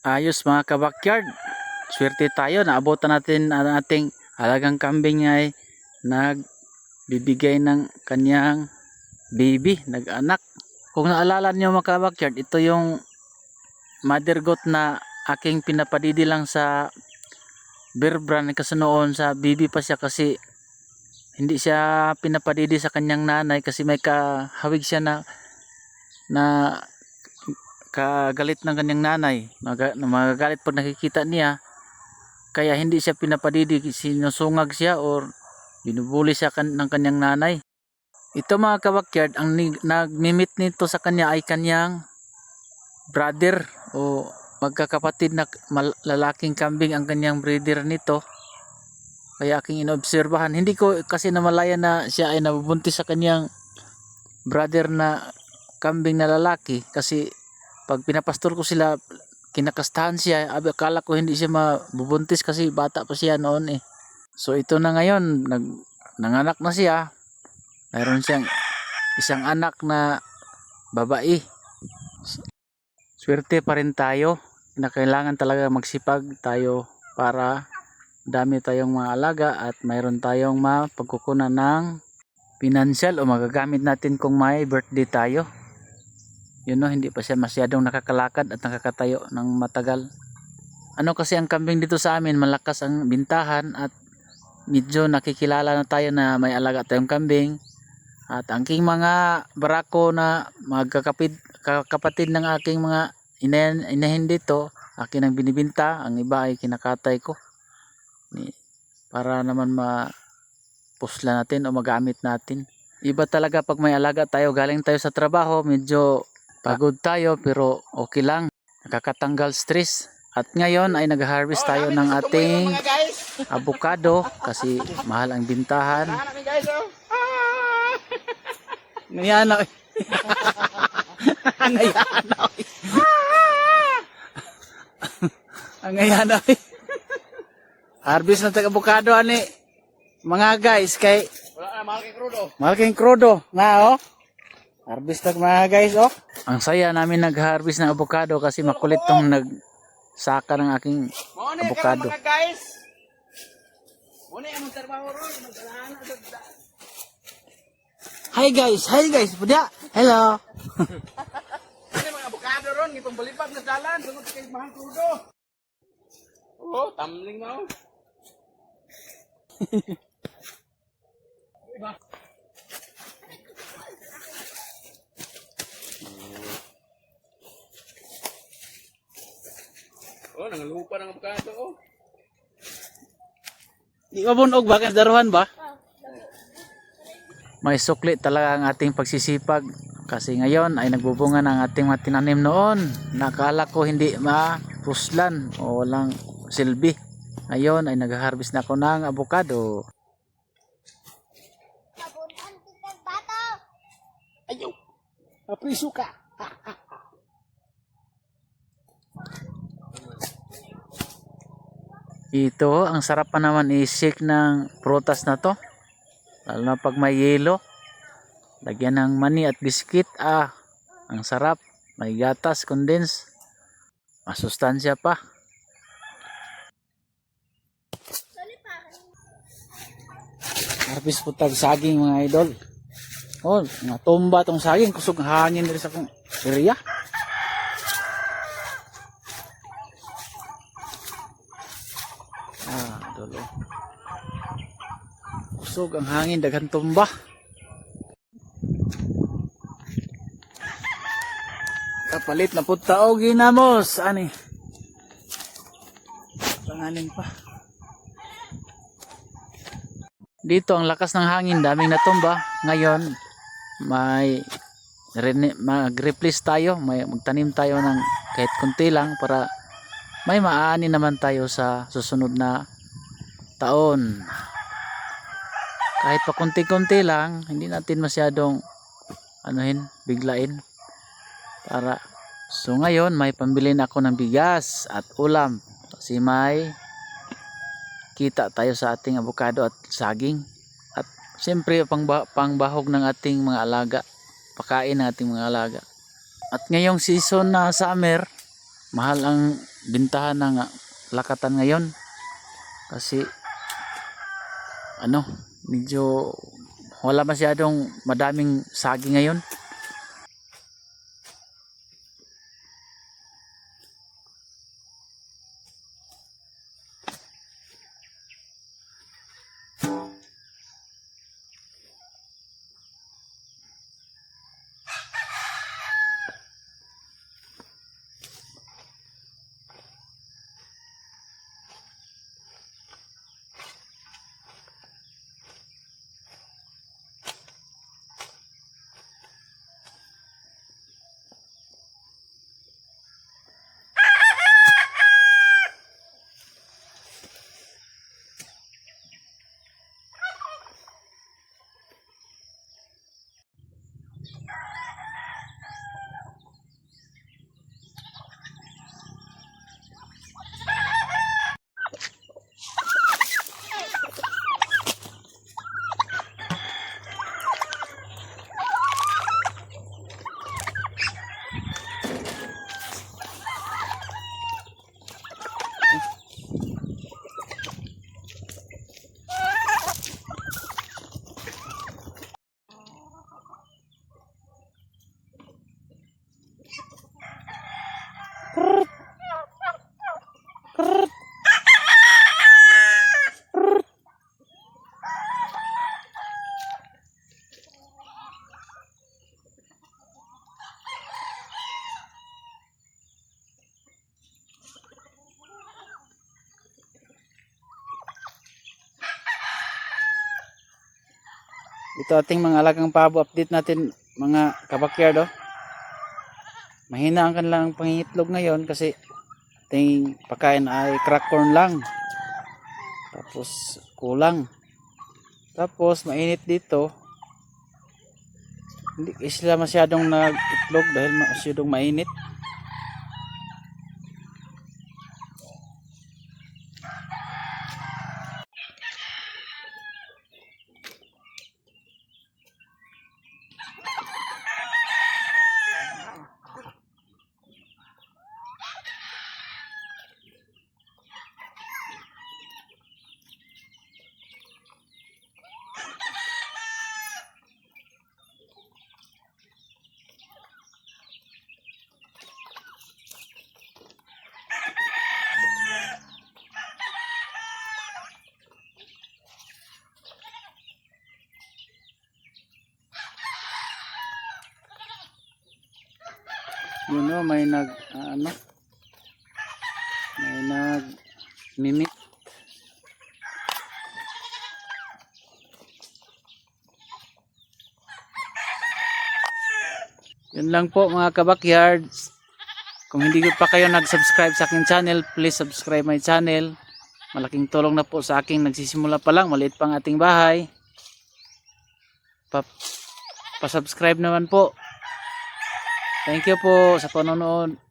Ayos mga kabakyard. Swerte tayo. Naabutan natin ang ating alagang kambing ay nagbibigay ng kanyang baby, nag-anak. Kung naalala niyo mga kabakyard, ito yung mother goat na aking pinapadidi lang sa bear brand kasi noon sa baby pa siya kasi hindi siya pinapadidi sa kanyang nanay kasi may kahawig siya na kagalit ng kanyang nanay. Magagalit pag nakikita niya, kaya hindi siya pinapadidi, sinusungag siya or binubuli siya ng kanyang nanay. Ito mga kabakyard, ang nagmimit nito sa kanya ay kanyang brother o magkakapatid na lalaking kambing ang kanyang breeder nito. Kaya aking inobserbahan, hindi ko kasi namalaya na siya ay nabubuntis sa kanyang brother na kambing na lalaki kasi pag pinapastor ko sila, kinakastahan siya. Akala ko hindi siya mabubuntis kasi bata pa siya noon eh. So ito na ngayon, nanganak na siya. Mayroon siyang isang anak na babae. Swerte pa rin tayo na kailangan talaga magsipag tayo para dami tayong mga alaga at mayroon tayong mapagkukunan ng financial o magagamit natin kung may birthday tayo. Yun no, hindi pa siya masyadong nakakalakad at nakakatayo ng matagal. Ano kasi ang kambing dito sa amin, malakas ang bintahan at medyo nakikilala na tayo na may alaga tayong kambing. At ang king mga barako na magkakapatid ng aking mga inahin dito, akin ang binibinta, ang iba ay kinakatay ko. Para naman mapusla natin o magamit natin. Iba talaga pag may alaga tayo, galing tayo sa trabaho, medyo pagod tayo pero okay lang, nakakatanggal stress. At ngayon ay nag-harvest tayo ng ating avocado kasi mahal ang bintahan. Ngayon na ngayon na harvest na tag avocado ani mga guys kay mahal kayong krudo nga oh. Harvest tag mga guys oh. Ang saya namin nag-harvest ng avocado kasi makulit tong nagsaka ng aking avocado. Hi guys, pudya. Hello. Ano mga avocado ron, itong balibag na dalan, sunod kay mahal krudo. Oh, tamling na oh. Diba? Oh, nangalupa ng avocado oh. Di ba bunog ba? Daruhan ba? May sukli talaga ang ating pagsisipag kasi ngayon ay nagbubunga ng ating mga tinanim noon. Nakala ko hindi mapuslan o walang silbi. Ngayon ay nag-harvest na ako ng avocado. Ayaw, apriso ka. Ito, ang sarap pa naman i-shake ng prutas na to. Lalo na pag may yelo. Lagyan ng mani at biskit. Ang sarap. May gatas, condense. Masustansya pa. Harvest po tag saging mga idol. Oh, natumba tong saging. Kusog hangin rin sa kong area. Idol. Kusog ang hangin, daghan tumba. Kapalit na puta o ginamos. Ani? Pangaling pa. Dito ang lakas ng hangin, daming natumba. Ngayon, mag-replace tayo, magtanim tayo ng kahit kunti lang para may maani naman tayo sa susunod na taon. Kahit pa kunti-kunti lang, hindi natin masyadong biglain. So ngayon, may pambili na ako ng bigas at ulam kasi may kita tayo sa ating avocado at saging at siyempre pangbahog ng ating mga alaga, pakain ng ating mga alaga. At ngayong season na summer, mahal ang bintahan ng lakatan ngayon kasi medyo wala masyadong madaming saging ngayon. Ito ating mga alagang pabo, update natin mga kabakyard. Mahina ang kanilang pangingitlog ngayon kasi ating pagkain ay crack corn lang. Tapos kulang. Tapos mainit dito. Hindi sila masyadong nag-itlog dahil masyadong mainit. Yun o, may mimik. Yun lang po mga kabakyards. Kung hindi pa kayo nag-subscribe sa aking channel, please subscribe my channel. Malaking tulong na po sa aking nagsisimula pa lang, maliit pang ating bahay. Pa-subscribe naman po. Thank you po sa panonood.